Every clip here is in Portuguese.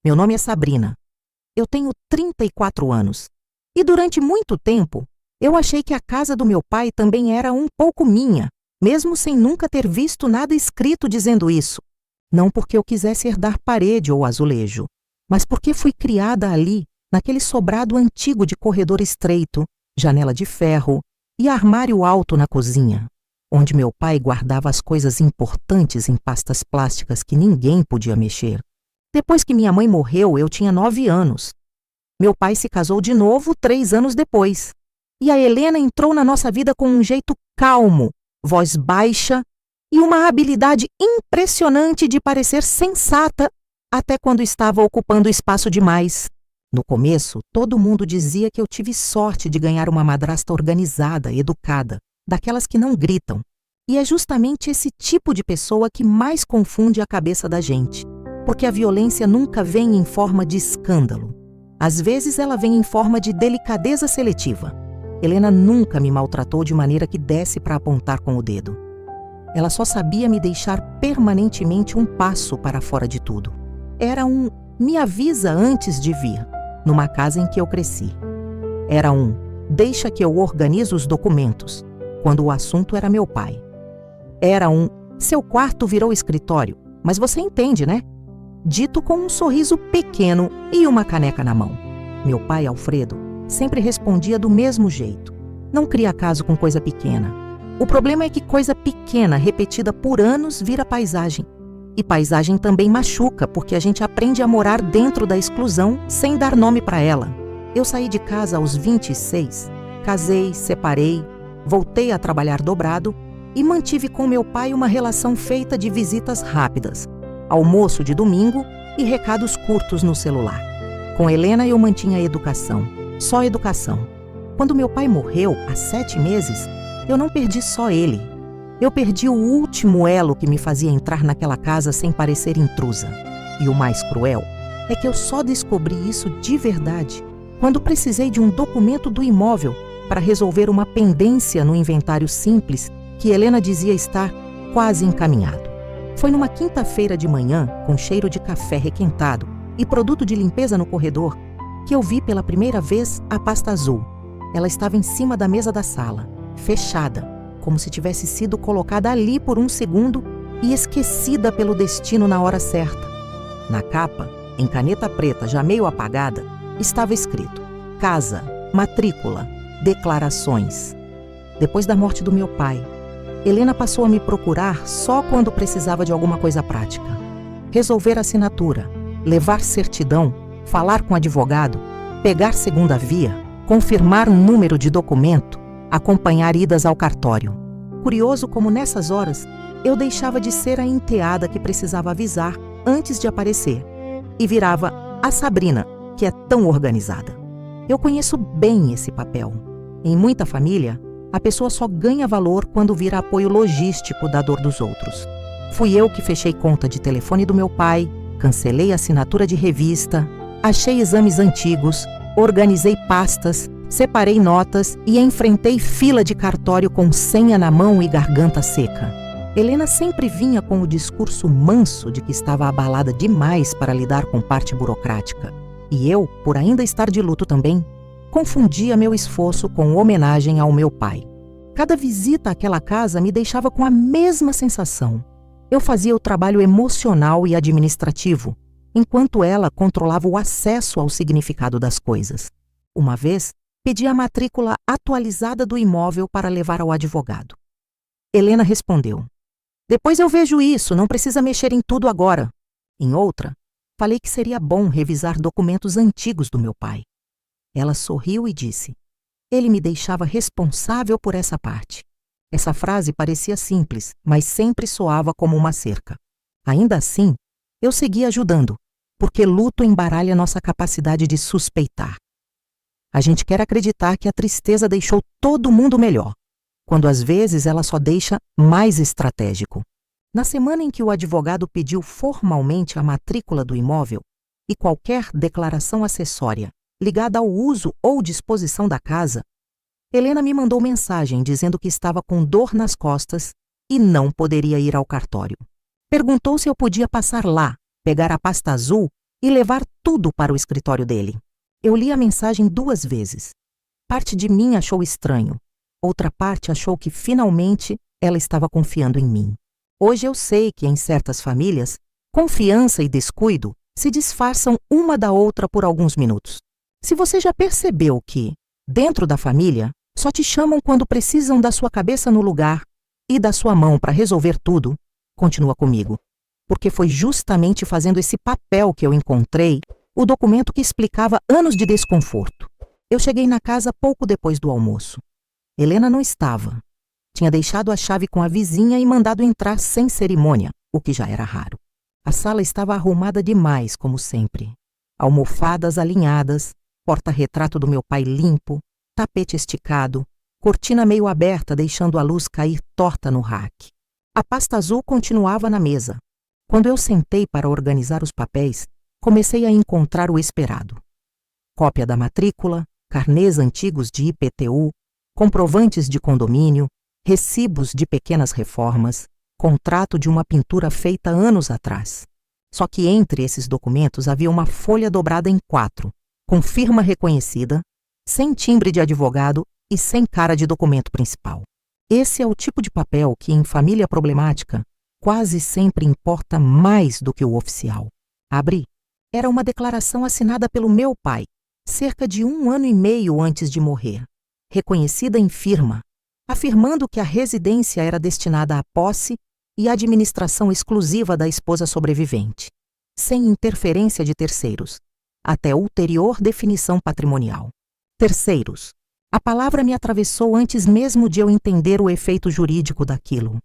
Meu nome é Sabrina. Eu tenho 34 anos. E durante muito tempo, eu achei que a casa do meu pai também era um pouco minha, mesmo sem nunca ter visto nada escrito dizendo isso. Não porque eu quisesse herdar parede ou azulejo, mas porque fui criada ali, naquele sobrado antigo de corredor estreito, janela de ferro e armário alto na cozinha, onde meu pai guardava as coisas importantes em pastas plásticas que ninguém podia mexer. Depois que minha mãe morreu, eu tinha 9 anos. Meu pai se casou de novo 3 anos depois. E a Helena entrou na nossa vida com um jeito calmo, voz baixa e uma habilidade impressionante de parecer sensata até quando estava ocupando espaço demais. No começo, todo mundo dizia que eu tive sorte de ganhar uma madrasta organizada, educada, daquelas que não gritam. E é justamente esse tipo de pessoa que mais confunde a cabeça da gente, porque a violência nunca vem em forma de escândalo. Às vezes ela vem em forma de delicadeza seletiva. Helena nunca me maltratou de maneira que desse para apontar com o dedo. Ela só sabia me deixar permanentemente um passo para fora de tudo. Era um me avisa antes de vir, numa casa em que eu cresci. Era um deixa que eu organize os documentos, quando o assunto era meu pai. Era um seu quarto virou escritório, mas você entende, né? Dito com um sorriso pequeno e uma caneca na mão. Meu pai, Alfredo, sempre respondia do mesmo jeito. Não cria caso com coisa pequena. O problema é que coisa pequena, repetida por anos, vira paisagem. E paisagem também machuca, porque a gente aprende a morar dentro da exclusão sem dar nome para ela. Eu saí de casa aos 26, casei, separei, voltei a trabalhar dobrado e mantive com meu pai uma relação feita de visitas rápidas, almoço de domingo e recados curtos no celular. Com Helena eu mantinha a educação, só educação. Quando meu pai morreu, há 7 meses, eu não perdi só ele. Eu perdi o último elo que me fazia entrar naquela casa sem parecer intrusa. E o mais cruel é que eu só descobri isso de verdade quando precisei de um documento do imóvel para resolver uma pendência no inventário simples que Helena dizia estar quase encaminhado. Foi numa quinta-feira de manhã, com cheiro de café requentado e produto de limpeza no corredor, que eu vi pela primeira vez a pasta azul. Ela estava em cima da mesa da sala, fechada, como se tivesse sido colocada ali por um segundo e esquecida pelo destino na hora certa. Na capa, em caneta preta já meio apagada, estava escrito: casa, matrícula, declarações. Depois da morte do meu pai, Helena passou a me procurar só quando precisava de alguma coisa prática. Resolver assinatura, levar certidão, falar com advogado, pegar segunda via, confirmar um número de documento, acompanhar idas ao cartório. Curioso como nessas horas eu deixava de ser a enteada que precisava avisar antes de aparecer e virava a Sabrina, que é tão organizada. Eu conheço bem esse papel. Em muita família, a pessoa só ganha valor quando vira apoio logístico da dor dos outros. Fui eu que fechei conta de telefone do meu pai, cancelei a assinatura de revista, achei exames antigos, organizei pastas, separei notas e enfrentei fila de cartório com senha na mão e garganta seca. Helena sempre vinha com o discurso manso de que estava abalada demais para lidar com parte burocrática. E eu, por ainda estar de luto também, confundia meu esforço com homenagem ao meu pai. Cada visita àquela casa me deixava com a mesma sensação. Eu fazia o trabalho emocional e administrativo, enquanto ela controlava o acesso ao significado das coisas. Uma vez, pedi a matrícula atualizada do imóvel para levar ao advogado. Helena respondeu: depois eu vejo isso, não precisa mexer em tudo agora. Em outra, falei que seria bom revisar documentos antigos do meu pai. Ela sorriu e disse: ele me deixava responsável por essa parte. Essa frase parecia simples, mas sempre soava como uma cerca. Ainda assim, eu segui ajudando, porque luto embaralha nossa capacidade de suspeitar. A gente quer acreditar que a tristeza deixou todo mundo melhor, quando às vezes ela só deixa mais estratégico. Na semana em que o advogado pediu formalmente a matrícula do imóvel e qualquer declaração acessória ligada ao uso ou disposição da casa, Helena me mandou mensagem dizendo que estava com dor nas costas e não poderia ir ao cartório. Perguntou se eu podia passar lá, pegar a pasta azul e levar tudo para o escritório dele. Eu li a mensagem 2 vezes. Parte de mim achou estranho, outra parte achou que finalmente ela estava confiando em mim. Hoje eu sei que em certas famílias, confiança e descuido se disfarçam uma da outra por alguns minutos. Se você já percebeu que, dentro da família, só te chamam quando precisam da sua cabeça no lugar e da sua mão para resolver tudo, continua comigo. Porque foi justamente fazendo esse papel que eu encontrei o documento que explicava anos de desconforto. Eu cheguei na casa pouco depois do almoço. Helena não estava. Tinha deixado a chave com a vizinha e mandado entrar sem cerimônia, o que já era raro. A sala estava arrumada demais, como sempre. Almofadas alinhadas, porta-retrato do meu pai limpo, tapete esticado, cortina meio aberta deixando a luz cair torta no rack. A pasta azul continuava na mesa. Quando eu sentei para organizar os papéis, comecei a encontrar o esperado. Cópia da matrícula, carnês antigos de IPTU, comprovantes de condomínio, recibos de pequenas reformas, contrato de uma pintura feita anos atrás. Só que entre esses documentos havia uma folha dobrada em 4, com firma reconhecida, sem timbre de advogado e sem cara de documento principal. Esse é o tipo de papel que, em família problemática, quase sempre importa mais do que o oficial. Abri. Era uma declaração assinada pelo meu pai, cerca de 1 ano e meio antes de morrer, reconhecida em firma, afirmando que a residência era destinada à posse e administração exclusiva da esposa sobrevivente, sem interferência de terceiros, até ulterior definição patrimonial. Terceiros. A palavra me atravessou antes mesmo de eu entender o efeito jurídico daquilo.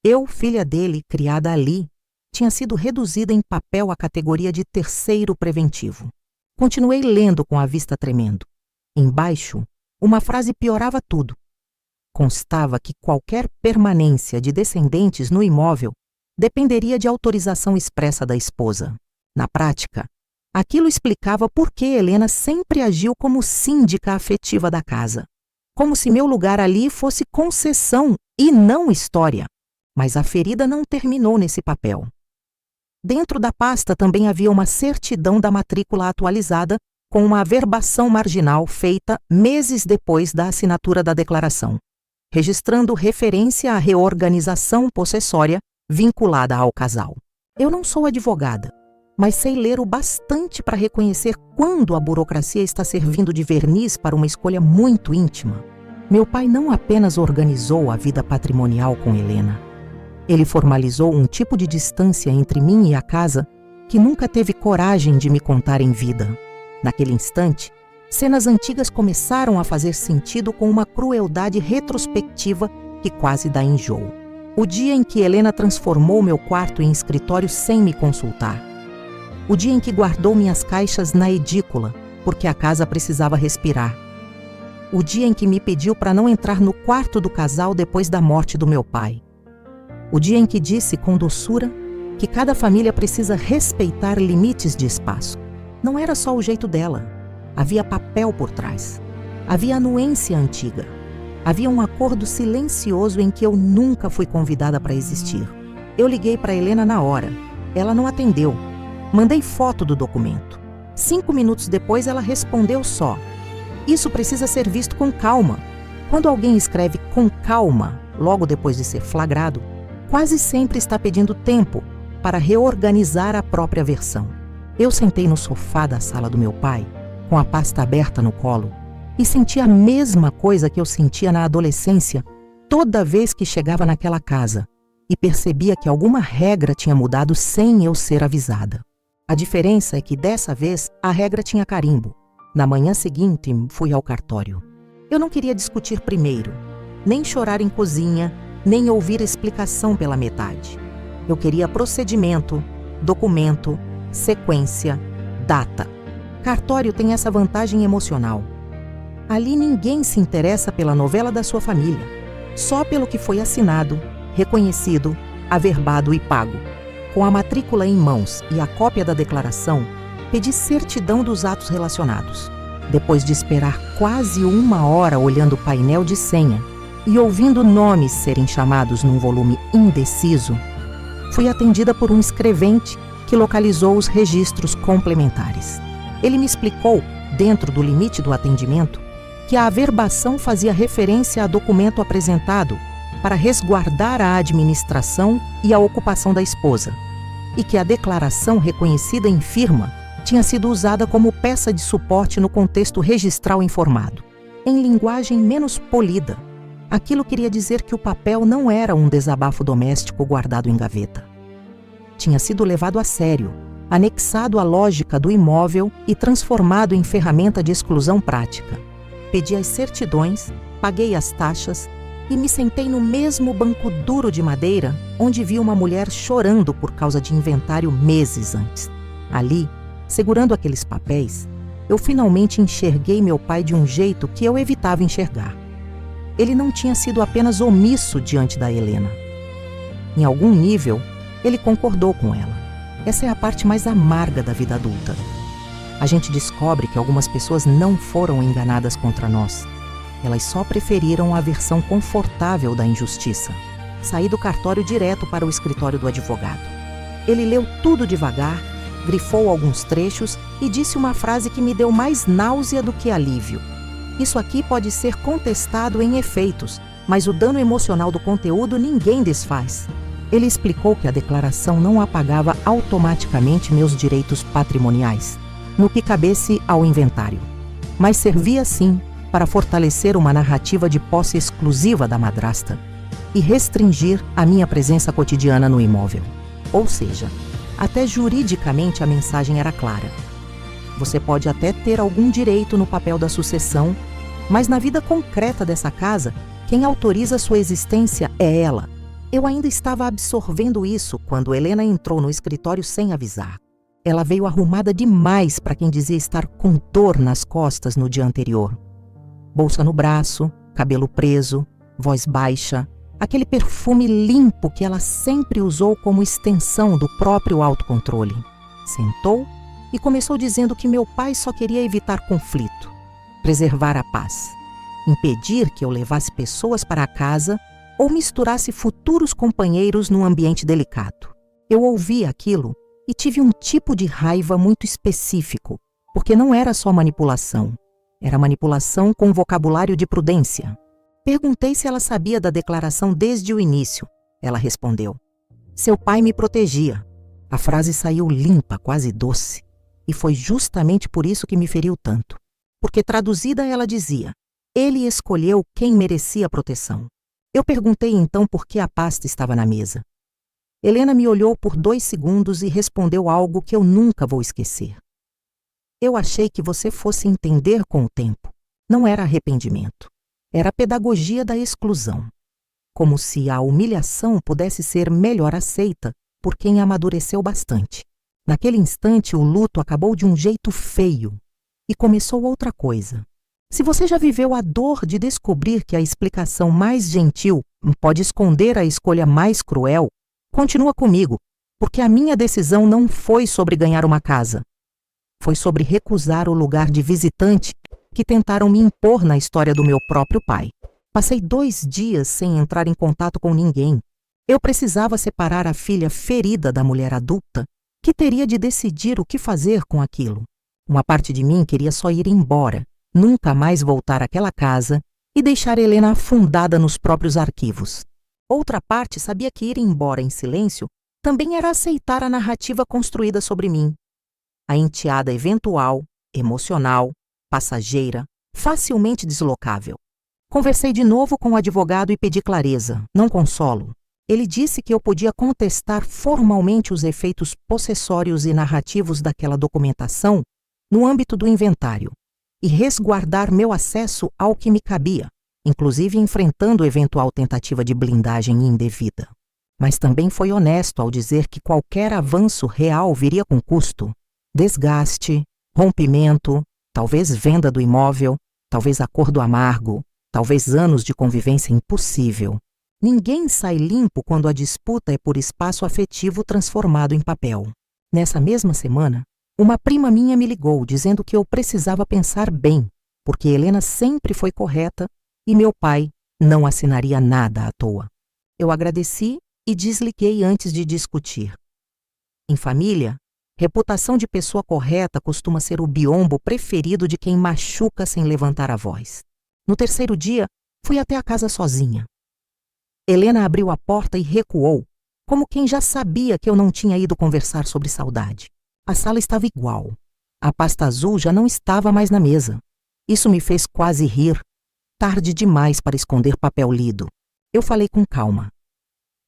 Eu, filha dele, criada ali, tinha sido reduzida em papel à categoria de terceiro preventivo. Continuei lendo com a vista tremendo. Embaixo, uma frase piorava tudo. Constava que qualquer permanência de descendentes no imóvel dependeria de autorização expressa da esposa. Na prática, aquilo explicava por que Helena sempre agiu como síndica afetiva da casa, como se meu lugar ali fosse concessão e não história. Mas a ferida não terminou nesse papel. Dentro da pasta também havia uma certidão da matrícula atualizada com uma averbação marginal feita meses depois da assinatura da declaração, registrando referência à reorganização possessória vinculada ao casal. Eu não sou advogada, mas sei ler o bastante para reconhecer quando a burocracia está servindo de verniz para uma escolha muito íntima. Meu pai não apenas organizou a vida patrimonial com Helena. Ele formalizou um tipo de distância entre mim e a casa que nunca teve coragem de me contar em vida. Naquele instante, cenas antigas começaram a fazer sentido com uma crueldade retrospectiva que quase dá enjoo. O dia em que Helena transformou meu quarto em escritório sem me consultar. O dia em que guardou minhas caixas na edícula, porque a casa precisava respirar. O dia em que me pediu para não entrar no quarto do casal depois da morte do meu pai. O dia em que disse com doçura que cada família precisa respeitar limites de espaço. Não era só o jeito dela. Havia papel por trás. Havia anuência antiga. Havia um acordo silencioso em que eu nunca fui convidada para existir. Eu liguei para Helena na hora. Ela não atendeu. Mandei foto do documento. 5 minutos depois ela respondeu só: "Isso precisa ser visto com calma." Quando alguém escreve com calma, logo depois de ser flagrado, quase sempre está pedindo tempo para reorganizar a própria versão. Eu sentei no sofá da sala do meu pai, com a pasta aberta no colo, e senti a mesma coisa que eu sentia na adolescência toda vez que chegava naquela casa e percebia que alguma regra tinha mudado sem eu ser avisada. A diferença é que dessa vez a regra tinha carimbo. Na manhã seguinte, fui ao cartório. Eu não queria discutir primeiro, nem chorar em cozinha, nem ouvir explicação pela metade. Eu queria procedimento, documento, sequência, data. Cartório tem essa vantagem emocional. Ali ninguém se interessa pela novela da sua família, só pelo que foi assinado, reconhecido, averbado e pago. Com a matrícula em mãos e a cópia da declaração, pedi certidão dos atos relacionados. Depois de esperar quase 1 hora olhando o painel de senha e ouvindo nomes serem chamados num volume indeciso, fui atendida por um escrevente que localizou os registros complementares. Ele me explicou, dentro do limite do atendimento, que a averbação fazia referência a documento apresentado para resguardar a administração e a ocupação da esposa, e que a declaração reconhecida em firma tinha sido usada como peça de suporte no contexto registral informado. Em linguagem menos polida, aquilo queria dizer que o papel não era um desabafo doméstico guardado em gaveta. Tinha sido levado a sério, anexado à lógica do imóvel e transformado em ferramenta de exclusão prática. Pedi as certidões, paguei as taxas e me sentei no mesmo banco duro de madeira onde vi uma mulher chorando por causa de inventário meses antes. Ali, segurando aqueles papéis, eu finalmente enxerguei meu pai de um jeito que eu evitava enxergar. Ele não tinha sido apenas omisso diante da Helena. Em algum nível, ele concordou com ela. Essa é a parte mais amarga da vida adulta. A gente descobre que algumas pessoas não foram enganadas contra nós. Elas só preferiram a versão confortável da injustiça. Saí do cartório direto para o escritório do advogado. Ele leu tudo devagar, grifou alguns trechos e disse uma frase que me deu mais náusea do que alívio. Isso aqui pode ser contestado em efeitos, mas o dano emocional do conteúdo ninguém desfaz. Ele explicou que a declaração não apagava automaticamente meus direitos patrimoniais, no que cabesse ao inventário, mas servia sim para fortalecer uma narrativa de posse exclusiva da madrasta e restringir a minha presença cotidiana no imóvel. Ou seja, até juridicamente a mensagem era clara. Você pode até ter algum direito no papel da sucessão, mas na vida concreta dessa casa, quem autoriza sua existência é ela. Eu ainda estava absorvendo isso quando Helena entrou no escritório sem avisar. Ela veio arrumada demais para quem dizia estar com dor nas costas no dia anterior. Bolsa no braço, cabelo preso, voz baixa, aquele perfume limpo que ela sempre usou como extensão do próprio autocontrole. Sentou e começou dizendo que meu pai só queria evitar conflito, preservar a paz, impedir que eu levasse pessoas para a casa ou misturasse futuros companheiros num ambiente delicado. Eu ouvi aquilo e tive um tipo de raiva muito específico, porque não era só manipulação, era manipulação com vocabulário de prudência. Perguntei se ela sabia da declaração desde o início. Ela respondeu: seu pai me protegia. A frase saiu limpa, quase doce, e foi justamente por isso que me feriu tanto. Porque traduzida ela dizia: ele escolheu quem merecia proteção. Eu perguntei então por que a pasta estava na mesa. Helena me olhou por 2 segundos e respondeu algo que eu nunca vou esquecer. Eu achei que você fosse entender com o tempo. Não era arrependimento. Era a pedagogia da exclusão. Como se a humilhação pudesse ser melhor aceita por quem amadureceu bastante. Naquele instante, o luto acabou de um jeito feio e começou outra coisa. Se você já viveu a dor de descobrir que a explicação mais gentil pode esconder a escolha mais cruel, continua comigo, porque a minha decisão não foi sobre ganhar uma casa. Foi sobre recusar o lugar de visitante que tentaram me impor na história do meu próprio pai. Passei 2 dias sem entrar em contato com ninguém. Eu precisava separar a filha ferida da mulher adulta, que teria de decidir o que fazer com aquilo. Uma parte de mim queria só ir embora, nunca mais voltar àquela casa e deixar Helena afundada nos próprios arquivos. Outra parte sabia que ir embora em silêncio também era aceitar a narrativa construída sobre mim. A enteada eventual, emocional, passageira, facilmente deslocável. Conversei de novo com o advogado e pedi clareza, não consolo. Ele disse que eu podia contestar formalmente os efeitos possessórios e narrativos daquela documentação no âmbito do inventário e resguardar meu acesso ao que me cabia, inclusive enfrentando eventual tentativa de blindagem indevida. Mas também foi honesto ao dizer que qualquer avanço real viria com custo, desgaste, rompimento, talvez venda do imóvel, talvez acordo amargo, talvez anos de convivência impossível. Ninguém sai limpo quando a disputa é por espaço afetivo transformado em papel. Nessa mesma semana, uma prima minha me ligou dizendo que eu precisava pensar bem, porque Helena sempre foi correta e meu pai não assinaria nada à toa. Eu agradeci e desliguei antes de discutir. Em família, reputação de pessoa correta costuma ser o biombo preferido de quem machuca sem levantar a voz. No terceiro dia, fui até a casa sozinha. Helena abriu a porta e recuou, como quem já sabia que eu não tinha ido conversar sobre saudade. A sala estava igual. A pasta azul já não estava mais na mesa. Isso me fez quase rir. Tarde demais para esconder papel lido. Eu falei com calma.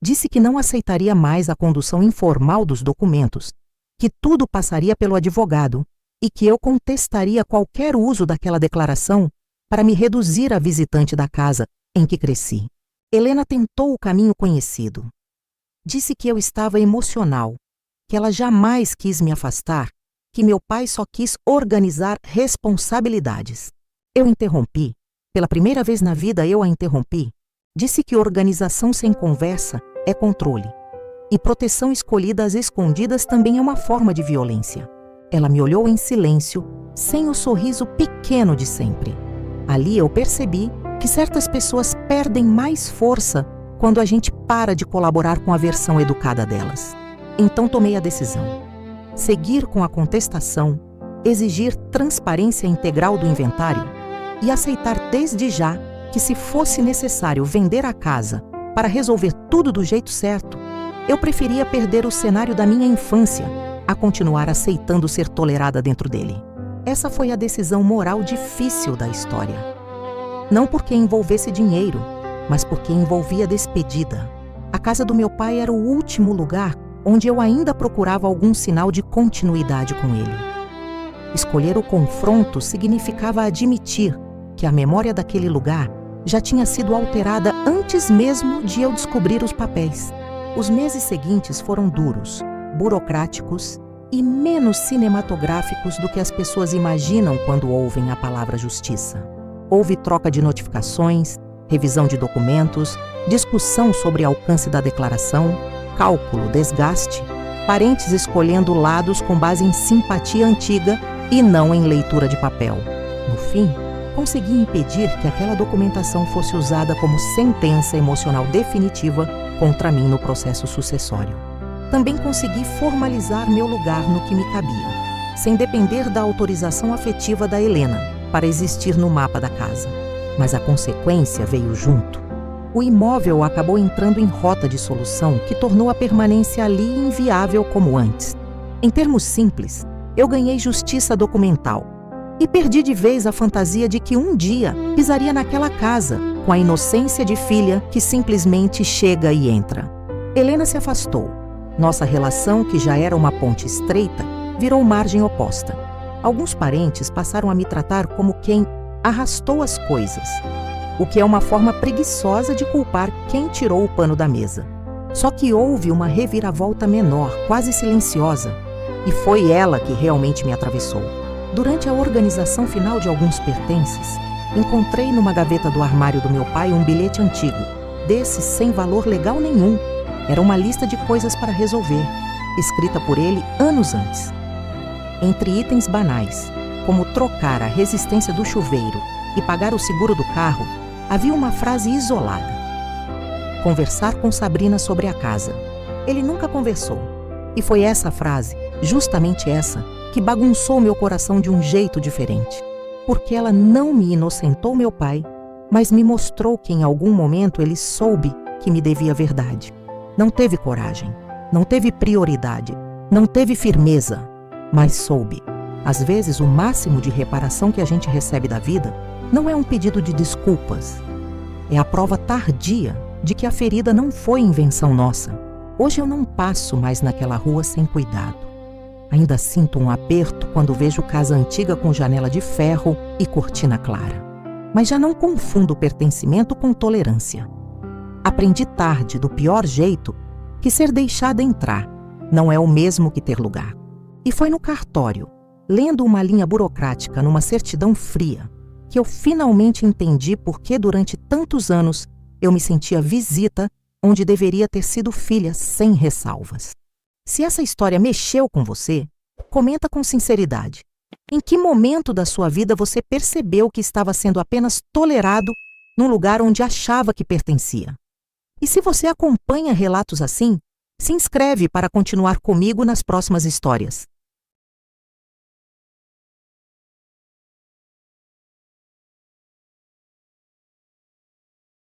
Disse que não aceitaria mais a condução informal dos documentos, que tudo passaria pelo advogado e que eu contestaria qualquer uso daquela declaração para me reduzir a visitante da casa em que cresci. Helena tentou o caminho conhecido. Disse que eu estava emocional, que ela jamais quis me afastar, que meu pai só quis organizar responsabilidades. Eu interrompi. Pela primeira vez na vida eu a interrompi. Disse que organização sem conversa é controle. E proteção escolhida às escondidas também é uma forma de violência. Ela me olhou em silêncio, sem o sorriso pequeno de sempre. Ali eu percebi que certas pessoas perdem mais força quando a gente para de colaborar com a versão educada delas. Então tomei a decisão. Seguir com a contestação, exigir transparência integral do inventário e aceitar desde já que, se fosse necessário vender a casa para resolver tudo do jeito certo, eu preferia perder o cenário da minha infância a continuar aceitando ser tolerada dentro dele. Essa foi a decisão moral difícil da história. Não porque envolvesse dinheiro, mas porque envolvia despedida. A casa do meu pai era o último lugar onde eu ainda procurava algum sinal de continuidade com ele. Escolher o confronto significava admitir que a memória daquele lugar já tinha sido alterada antes mesmo de eu descobrir os papéis. Os meses seguintes foram duros, burocráticos e menos cinematográficos do que as pessoas imaginam quando ouvem a palavra justiça. Houve troca de notificações, revisão de documentos, discussão sobre alcance da declaração, cálculo, desgaste, parentes escolhendo lados com base em simpatia antiga e não em leitura de papel. No fim, consegui impedir que aquela documentação fosse usada como sentença emocional definitiva contra mim no processo sucessório. Também consegui formalizar meu lugar no que me cabia, sem depender da autorização afetiva da Helena para existir no mapa da casa. Mas a consequência veio junto. O imóvel acabou entrando em rota de solução que tornou a permanência ali inviável como antes. Em termos simples, eu ganhei justiça documental e perdi de vez a fantasia de que um dia pisaria naquela casa com a inocência de filha que simplesmente chega e entra. Helena se afastou. Nossa relação, que já era uma ponte estreita, virou margem oposta. Alguns parentes passaram a me tratar como quem arrastou as coisas, o que é uma forma preguiçosa de culpar quem tirou o pano da mesa. Só que houve uma reviravolta menor, quase silenciosa, e foi ela que realmente me atravessou. Durante a organização final de alguns pertences, encontrei numa gaveta do armário do meu pai um bilhete antigo, desses sem valor legal nenhum. Era uma lista de coisas para resolver, escrita por ele anos antes. Entre itens banais, como trocar a resistência do chuveiro e pagar o seguro do carro, havia uma frase isolada. Conversar com Sabrina sobre a casa. Ele nunca conversou. E foi essa frase, justamente essa, que bagunçou meu coração de um jeito diferente. Porque ela não me inocentou meu pai, mas me mostrou que em algum momento ele soube que me devia a verdade. Não teve coragem, não teve prioridade, não teve firmeza, mas soube. Às vezes, o máximo de reparação que a gente recebe da vida não é um pedido de desculpas. É a prova tardia de que a ferida não foi invenção nossa. Hoje eu não passo mais naquela rua sem cuidado. Ainda sinto um aperto quando vejo casa antiga com janela de ferro e cortina clara. Mas já não confundo pertencimento com tolerância. Aprendi tarde, do pior jeito, que ser deixada entrar não é o mesmo que ter lugar. E foi no cartório, lendo uma linha burocrática numa certidão fria, que eu finalmente entendi por que durante tantos anos eu me sentia visita onde deveria ter sido filha sem ressalvas. Se essa história mexeu com você, comenta com sinceridade. Em que momento da sua vida você percebeu que estava sendo apenas tolerado num lugar onde achava que pertencia? E se você acompanha relatos assim, Se inscreve para continuar comigo nas próximas histórias.